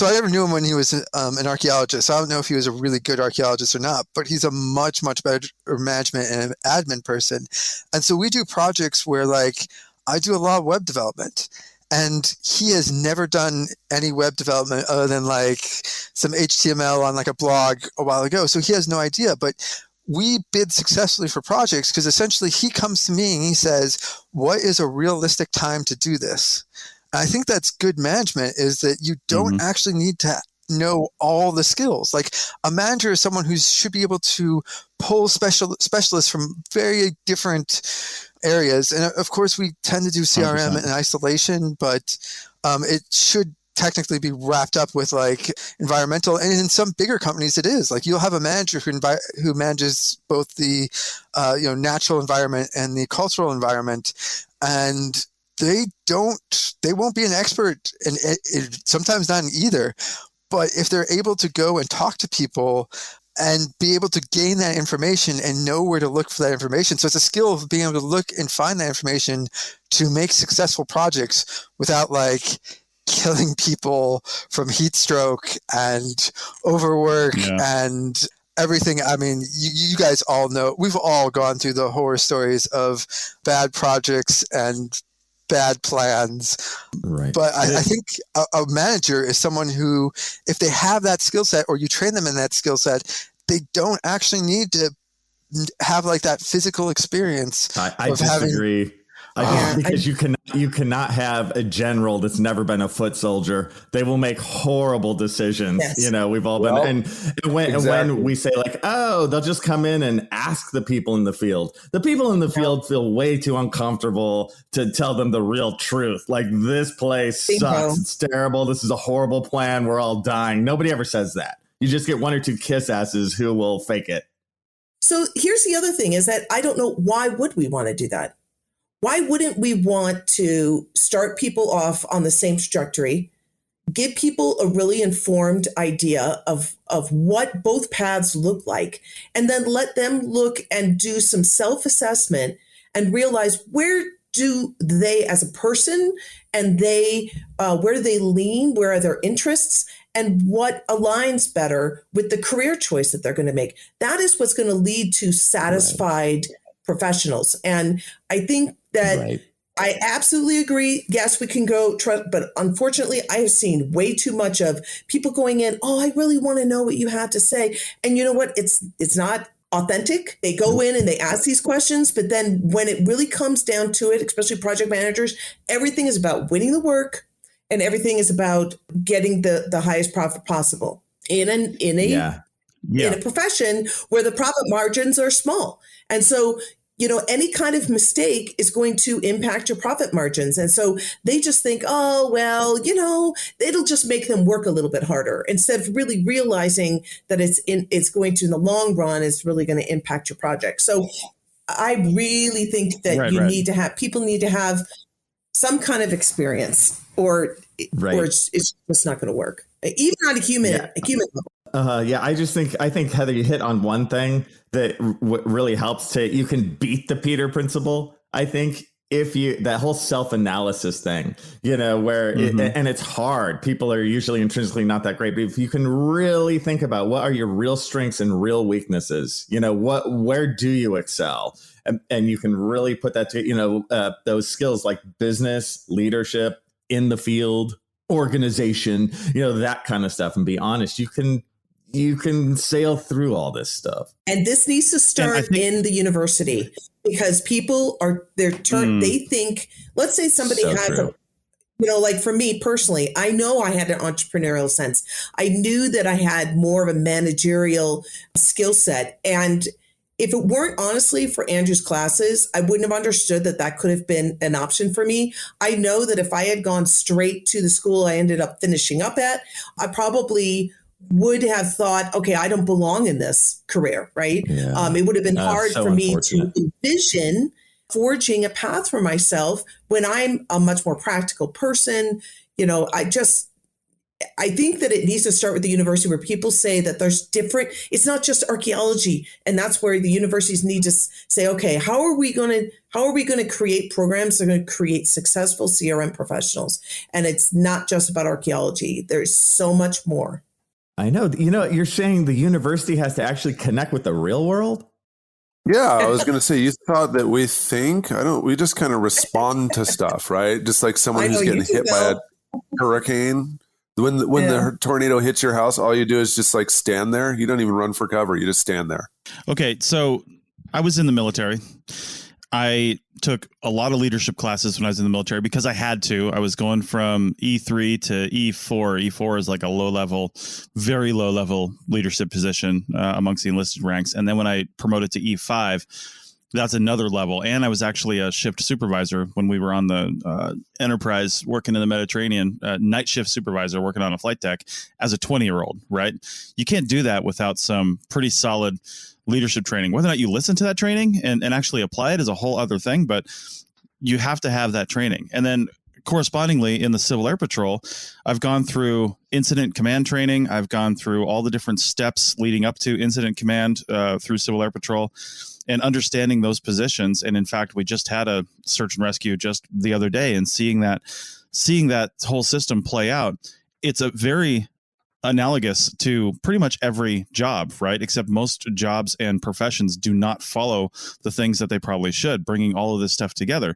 I never knew him when he was an archaeologist. So I don't know if he was a really good archaeologist or not, but he's a much, much better management and admin person. And so we do projects where I do a lot of web development. And he has never done any web development other than like some HTML on like a blog a while ago. So he has no idea. But we bid successfully for projects because essentially he comes to me and he says, what is a realistic time to do this? And I think that's good management, is that you don't actually need to know all the skills. Like a manager is someone who should be able to pull specialists from very different areas. And of course, we tend to do CRM 100%. in isolation, but it should technically be wrapped up with like environmental. And in some bigger companies, it is like you'll have a manager who manages both the natural environment and the cultural environment, and they won't be an expert in sometimes not in either. But if they're able to go and talk to people and be able to gain that information and know where to look for that information. So it's a skill of being able to look and find that information to make successful projects without like killing people from heat stroke and overwork and everything. I mean, you guys all know, we've all gone through the horror stories of bad projects and bad plans. Right. But I think a manager is someone who, if they have that skill set or you train them in that skill set, they don't actually need to have like that physical experience. I disagree. Because you cannot have a general that's never been a foot soldier. They will make horrible decisions. Yes. We've all been, and when we say like, oh, they'll just come in and ask the people in the field. The people in the field feel way too uncomfortable to tell them the real truth. Like, this place sucks. It's terrible. This is a horrible plan. We're all dying. Nobody ever says that. You just get one or two kiss asses who will fake it. So here's the other thing, is that I don't know, why would we want to do that? Why wouldn't we want to start people off on the same trajectory, give people a really informed idea of what both paths look like, and then let them look and do some self-assessment and realize where do they as a person and where do they lean, where are their interests, and what aligns better with the career choice that they're going to make. That is what's going to lead to satisfied professionals. And I think that I absolutely agree. Yes, we can go, but unfortunately, I have seen way too much of people going in, oh, I really want to know what you have to say. And you know what? It's not authentic. They go in and they ask these questions, but then when it really comes down to it, especially project managers, everything is about winning the work and everything is about getting the highest profit possible in a profession where the profit margins are small. And so, any kind of mistake is going to impact your profit margins. And so they just think, oh, well, it'll just make them work a little bit harder, instead of really realizing that it's going to, in the long run, is really going to impact your project. So I really think that people need to have some kind of experience or it's just not going to work, even on a human level. I think Heather, you hit on one thing that really helps you can beat the Peter principle. I think that whole self-analysis thing, where and it's hard. People are usually intrinsically not that great, but if you can really think about what are your real strengths and real weaknesses, where do you excel? And you can really put that to, those skills like business, leadership, in the field, organization, that kind of stuff, and be honest. You can sail through all this stuff. And this needs to start in the university, because people they think, let's say somebody has like for me personally, I know I had an entrepreneurial sense. I knew that I had more of a managerial skill set. And if it weren't honestly for Andrew's classes, I wouldn't have understood that could have been an option for me. I know that if I had gone straight to the school I ended up finishing up at, I probably would have thought, okay, I don't belong in this career, right? Yeah. It would have been hard for me to envision forging a path for myself when I'm a much more practical person. I think that it needs to start with the university, where people say that there's different, it's not just archaeology. And that's where the universities need to say, okay, how are we going to create programs that are going to create successful CRM professionals? And it's not just about archaeology. There's so much more. I know. You're saying the university has to actually connect with the real world? Yeah, I was going to say, you thought that we think. We just kind of respond to stuff, right? Just like someone who's getting hit by a hurricane. When the tornado hits your house, all you do is just like stand there. You don't even run for cover. You just stand there. Okay, so I was in the military. I took a lot of leadership classes when I was in the military because I had to. I was going from E3 to E4. E4 is like a very low level leadership position amongst the enlisted ranks. And then when I promoted to E5, that's another level. And I was actually a shift supervisor when we were on the Enterprise working in the Mediterranean, night shift supervisor working on a flight deck as a 20-year-old, right? You can't do that without some pretty solid leadership training. Whether or not you listen to that training and actually apply it is a whole other thing, but you have to have that training. And then correspondingly in the Civil Air Patrol, I've gone through incident command training. I've gone through all the different steps leading up to incident command through Civil Air Patrol and understanding those positions. And in fact, we just had a search and rescue just the other day, and seeing that whole system play out, it's a very analogous to pretty much every job, right? Except most jobs and professions do not follow the things that they probably should, bringing all of this stuff together.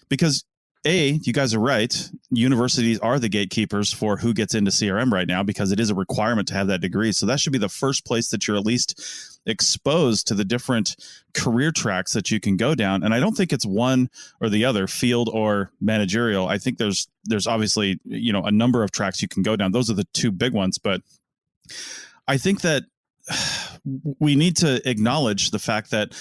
Because you guys are right. Universities are the gatekeepers for who gets into CRM right now, because it is a requirement to have that degree. So that should be the first place that you're at least exposed to the different career tracks that you can go down. And I don't think it's one or the other, field or managerial. I think there's obviously, a number of tracks you can go down. Those are the two big ones. But I think that we need to acknowledge the fact that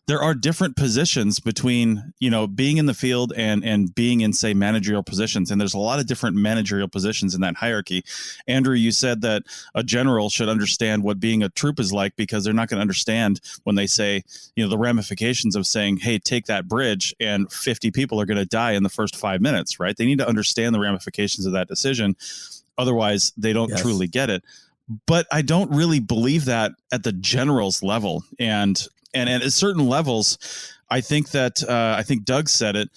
there are different positions between, being in the field and being in, say, managerial positions. And there's a lot of different managerial positions in that hierarchy. Andrew, you said that a general should understand what being a troop is like, because they're not going to understand when they say, the ramifications of saying, hey, take that bridge and 50 people are going to die in the first 5 minutes, right? They need to understand the ramifications of that decision. Otherwise, they don't truly get it. But I don't really believe that at the general's level. And at certain levels, I think Doug said it,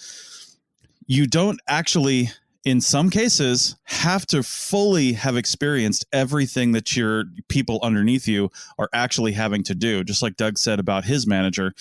you don't actually, in some cases, have to fully have experienced everything that your people underneath you are actually having to do, just like Doug said about his manager.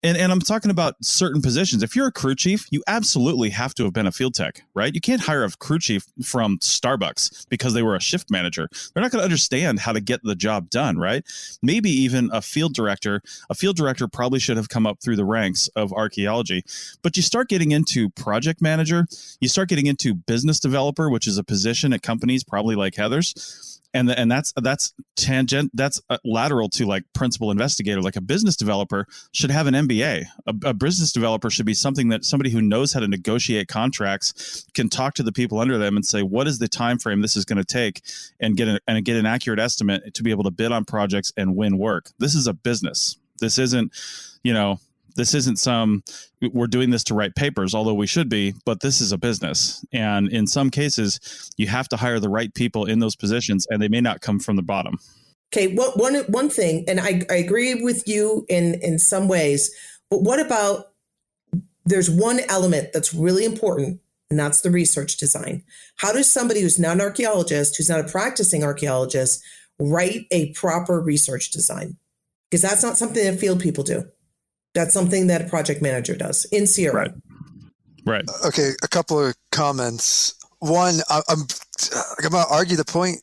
And I'm talking about certain positions. If you're a crew chief, you absolutely have to have been a field tech, right? You can't hire a crew chief from Starbucks because they were a shift manager. They're not going to understand how to get the job done, right? Maybe even a field director. A field director probably should have come up through the ranks of archaeology. But you start getting into project manager, you start getting into business developer, which is a position at companies probably like Heather's. And that's tangent. That's lateral to like principal investigator. Like a business developer should have an MBA. A business developer should be somebody who knows how to negotiate contracts, can talk to the people under them and say, what is the time frame this is going to take, and get an accurate estimate to be able to bid on projects and win work. This is a business. This isn't, some, we're doing this to write papers, although we should be, but this is a business. And in some cases, you have to hire the right people in those positions, and they may not come from the bottom. Okay, one thing, and I agree with you in some ways, but what about, there's one element that's really important, and that's the research design. How does somebody who's not an archaeologist, who's not a practicing archaeologist, write a proper research design? Because that's not something that field people do. That's something that a project manager does in CRM. Right. Okay, a couple of comments. One, I'm going to argue the point.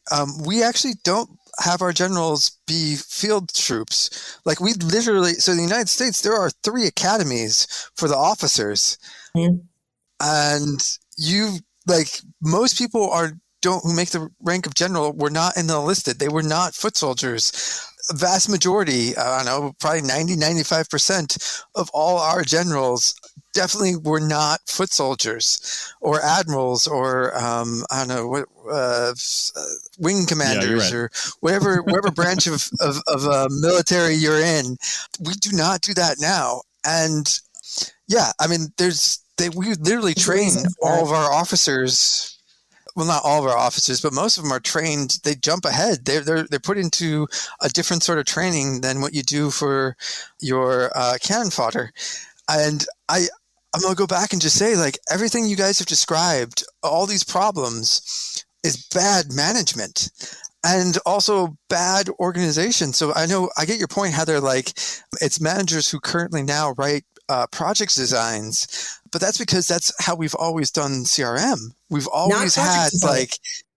We actually don't have our generals be field troops. Like we literally, so in the United States, there are 3 academies for the officers. Mm-hmm. And most people who make the rank of general were not enlisted. They were not foot soldiers. A vast majority, I don't know, probably 90-95% of all our generals definitely were not foot soldiers or admirals or wing commanders or whatever branch of military you're in. We do not do that now. And yeah, I mean, we literally train all of our officers. Well, not all of our officers, but most of them are trained. They jump ahead. They're put into a different sort of training than what you do for your cannon fodder. And I'm going to go back and just say, like, everything you guys have described, all these problems, is bad management. and also bad organization. So I know I get your point, Heather, like it's managers who currently now write project designs, but that's because that's how we've always done CRM. We've always had design, like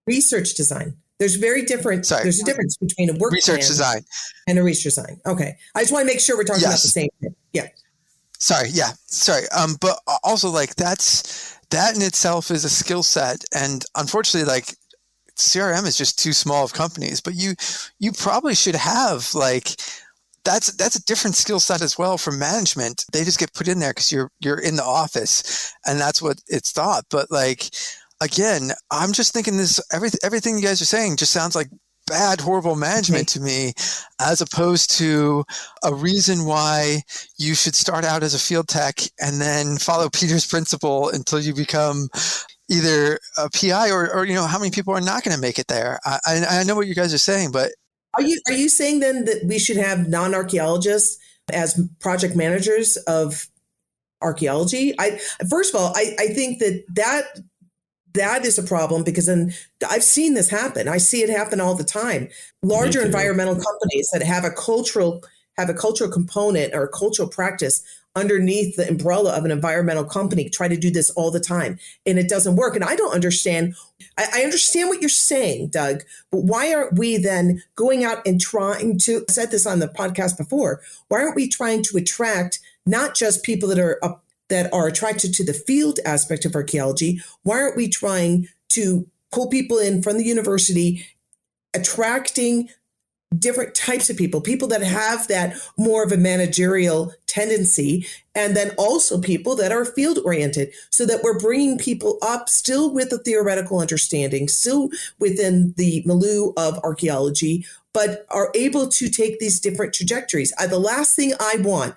research design. There's There's a difference between a work research plan design and a research design. Okay. I just want to make sure we're talking about the same thing. Yeah. Sorry. But also like that in itself is a skill set. And unfortunately, like CRM is just too small of companies, but you probably should have like, that's a different skill set as well for management. They just get put in there because you're in the office and that's what it's thought. But like, again, I'm just thinking everything you guys are saying just sounds like bad, horrible management to me, as opposed to a reason why you should start out as a field tech and then follow Peter's principle until you become either a PI or how many people are not going to make it there. I know what you guys are saying, but Are you saying then that we should have non-archaeologists as project managers of archaeology? First of all, I think that is a problem, because then I've seen this happen. I see it happen all the time. Larger environmental companies that have a cultural component or a cultural practice underneath the umbrella of an environmental company try to do this all the time, and it doesn't work. And I don't understand. I understand what you're saying, Doug, but why aren't we then going out and trying to, I said this on the podcast before, why aren't we trying to attract not just people that are attracted to the field aspect of archaeology? Why aren't we trying to pull people in from the university, attracting different types of people that have that more of a managerial tendency, and then also people that are field oriented, so that we're bringing people up still with a theoretical understanding, still within the milieu of archaeology, but are able to take these different trajectories. The last thing I want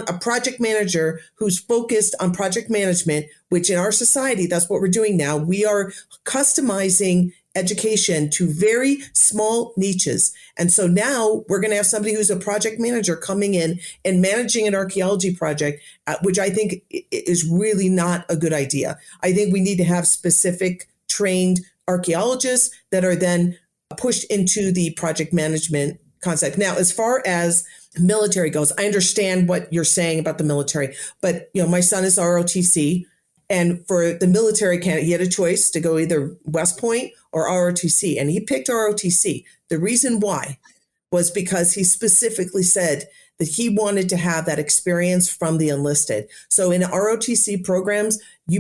a project manager who's focused on project management, which in our society, that's what we're doing now. We are customizing education to very small niches. And so now we're going to have somebody who's a project manager coming in and managing an archaeology project, which I think is really not a good idea. I think we need to have specific trained archaeologists that are then pushed into the project management concept. Now, as far as military goes, I understand what you're saying about the military, but my son is ROTC. And for the military candidate, he had a choice to go either West Point or ROTC, and he picked ROTC. The reason why was because he specifically said that he wanted to have that experience from the enlisted. So in ROTC programs,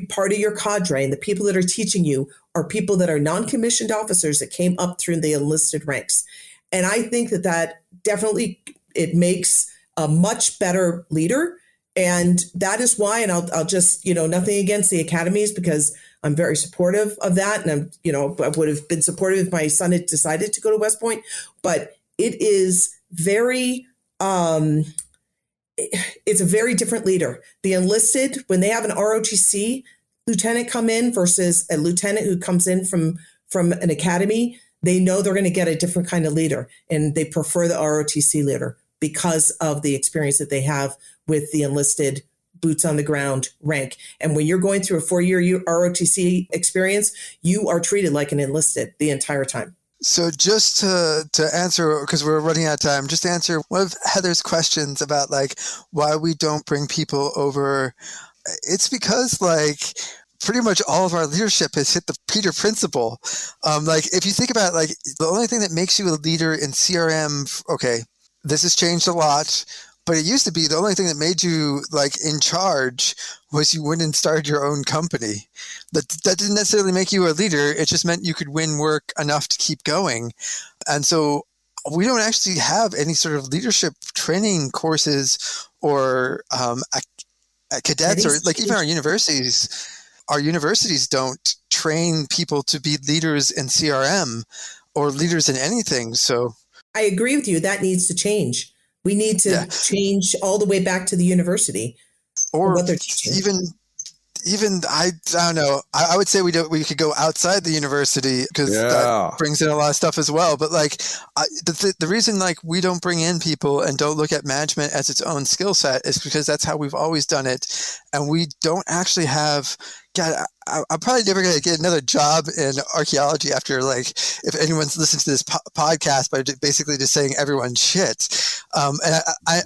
part of your cadre and the people that are teaching you are people that are non-commissioned officers that came up through the enlisted ranks. And I think that definitely, it makes a much better leader. And that is why, and I'll just, nothing against the academies, because I'm very supportive of that. And I would have been supportive if my son had decided to go to West Point, but it is it's a very different leader. The enlisted, when they have an ROTC lieutenant come in versus a lieutenant who comes in from an academy, they know they're going to get a different kind of leader, and they prefer the ROTC leader because of the experience that they have with the enlisted boots on the ground rank. And when you're going through a 4-year ROTC experience, you are treated like an enlisted the entire time. So just to answer, because we're running out of time, just to answer one of Heather's questions about like why we don't bring people over. It's because like pretty much all of our leadership has hit the Peter principle. Like if you think about like the only thing that makes you a leader in CRM, okay, this has changed a lot, but it used to be the only thing that made you like in charge was you went and started your own company. That didn't necessarily make you a leader. It just meant you could win work enough to keep going. And so we don't actually have any sort of leadership training courses or cadets, or like even our universities don't train people to be leaders in CRM or leaders in anything. So I agree with you. That needs to change. We need to change all the way back to the university or what they're teaching. Even I don't know. I would say we could go outside the university because that brings in a lot of stuff as well. But like the reason like we don't bring in people and don't look at management as its own skill set is because that's how we've always done it, and we don't actually have. God, I'm probably never going to get another job in archaeology after, like, if anyone's listened to this podcast by basically just saying everyone's shit. And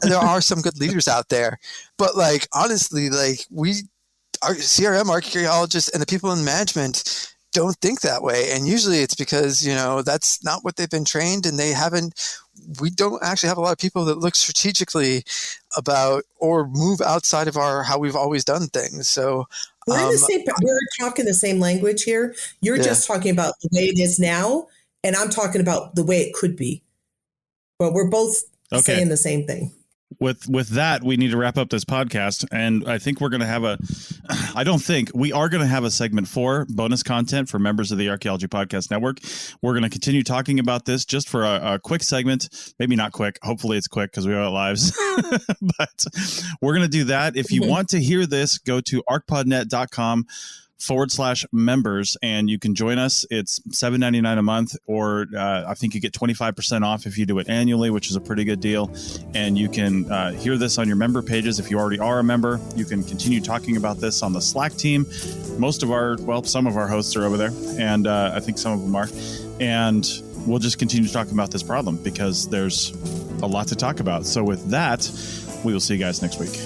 there are some good leaders out there, but like, honestly, like our CRM archaeologists and the people in management don't think that way. And usually it's because, that's not what they've been trained, and we don't actually have a lot of people that look strategically about or move outside of how we've always done things. So we're talking the same language here. You're just talking about the way it is now, and I'm talking about the way it could be. But we're both saying the same thing. With that, we need to wrap up this podcast, and I think we are going to have a segment 4 bonus content for members of the Archaeology Podcast Network. We're going to continue talking about this just for a quick segment, maybe not quick. Hopefully it's quick because we have lives, but we're going to do that. If you want to hear this, go to ArchPodNet.com/members, and you can join us. It's $7.99 a month, or I think you get 25% off if you do it annually, which is a pretty good deal. And you can hear this on your member pages. If you already are a member, you can continue talking about this on the Slack team. Some of our hosts are over there, and I think some of them are. And we'll just continue talking about this problem because there's a lot to talk about. So with that, we will see you guys next week.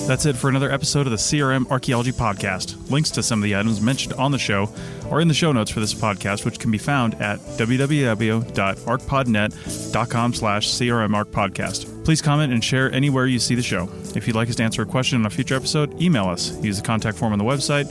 That's it for another episode of the CRM Archaeology Podcast. Links to some of the items mentioned on the show are in the show notes for this podcast, which can be found at www.archpodnet.com/CRMArchPodcast. Please comment and share anywhere you see the show. If you'd like us to answer a question in a future episode, email us. Use the contact form on the website,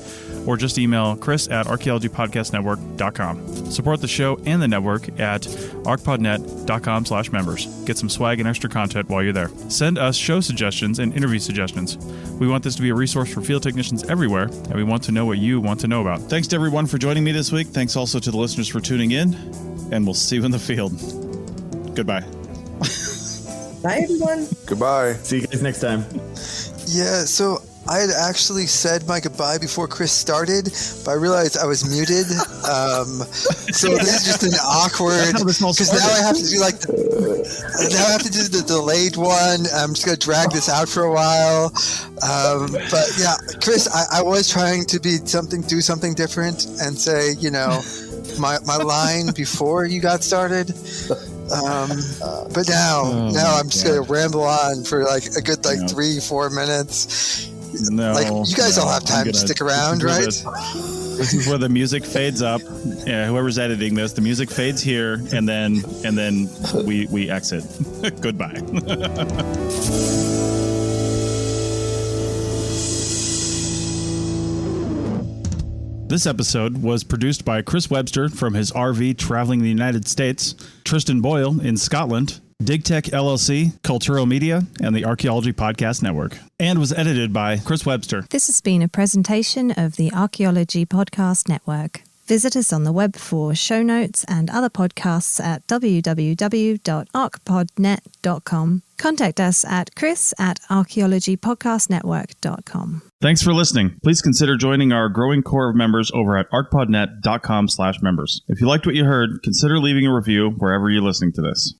or just email chris@archaeologypodcastnetwork.com. Support the show and the network at archpodnet.com/members. Get some swag and extra content while you're there. Send us show suggestions and interview suggestions. We want this to be a resource for field technicians everywhere, and we want to know what you want to know about. Thanks to everyone for joining me this week. Thanks also to the listeners for tuning in, and we'll see you in the field. Goodbye. Bye, everyone. Goodbye. See you guys next time. Yeah, so I had actually said my goodbye before Chris started, but I realized I was muted. So this is just an awkward, because now I have to do the delayed one. I'm just going to drag this out for a while. But yeah, Chris, I was trying to do something different and say, my line before you got started. But now I'm just going to ramble on for like a good 3-4 minutes. No, you guys all have time to stick around, right? This is where the music fades up. Yeah, whoever's editing this, the music fades here, and then we exit. Goodbye. This episode was produced by Chris Webster from his RV traveling the United States, Tristan Boyle in Scotland, DigTech LLC, Cultural Media, and the Archaeology Podcast Network, and was edited by Chris Webster. This has been a presentation of the Archaeology Podcast Network. Visit us on the web for show notes and other podcasts at www.archpodnet.com. Contact us at chris@archaeologypodcastnetwork.com. Thanks for listening. Please consider joining our growing core of members over at archpodnet.com/members. If you liked what you heard, consider leaving a review wherever you're listening to this.